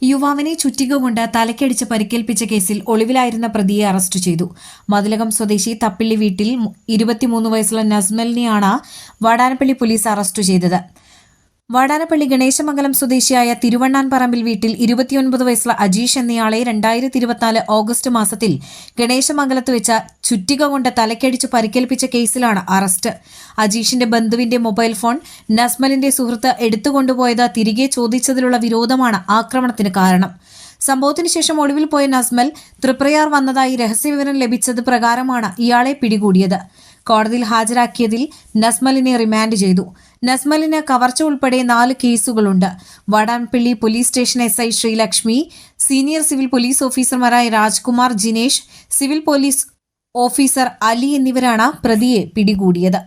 യുവാവിനെ ചുറ്റിക കൊണ്ട് തലക്കടിച്ച് പരിക്കേൽപ്പിച്ച കേസിൽ ഒളിവിലായിരുന്ന പ്രതിയെ അറസ്റ്റ് ചെയ്തു. മതിലകം സ്വദേശി തപ്പിള്ളി വീട്ടിൽ 23 വയസ്സുള്ള നസ്മലിനെയാണ് വാടാനപ്പള്ളി പോലീസ് അറസ്റ്റ് ചെയ്തത്. വാടാനപ്പള്ളി ഗണേശമംഗലം സ്വദേശിയായ തിരുവണ്ണാൻപറമ്പിൽ വീട്ടിൽ 29 വയസ്സുള്ള അജീഷ് എന്നയാളെ 2024 ഓഗസ്റ്റ് മാസത്തിൽ ഗണേശമംഗലത്ത് വെച്ച ചുറ്റിക കൊണ്ട് തലക്കടിച്ച് പരിക്കേൽപ്പിച്ച കേസിലാണ് അറസ്റ്റ്. അജീഷിന്റെ ബന്ധുവിന്റെ മൊബൈൽ ഫോൺ നസ്മലിന്റെ സുഹൃത്ത് എടുത്തുകൊണ്ടുപോയത് തിരികെ ചോദിച്ചതിലുള്ള വിരോധമാണ് ആക്രമണത്തിന് കാരണം. സംഭവത്തിന് ശേഷം ഒളിവിൽ പോയ നസ്മൽ തൃപ്രയാർ വന്നതായി രഹസ്യവിവരം ലഭിച്ചത് പ്രകാരമാണ് ഇയാളെ പിടികൂടിയത്. കോടതിയിൽ ഹാജരാക്കിയതിൽ നസ്മലിനെ റിമാൻഡ് ചെയ്തു. നസ്മലിന് കവർച്ച ഉൾപ്പെടെ 4 കേസുകളുണ്ട്. Vadanappally police station SI Sreelakshmi, senior civil police ഓഫീസർമാരായ Rajkumar, Jinesh, civil police officer Ali എന്നിവരാണ് പ്രതിയെ പിടികൂടിയത്.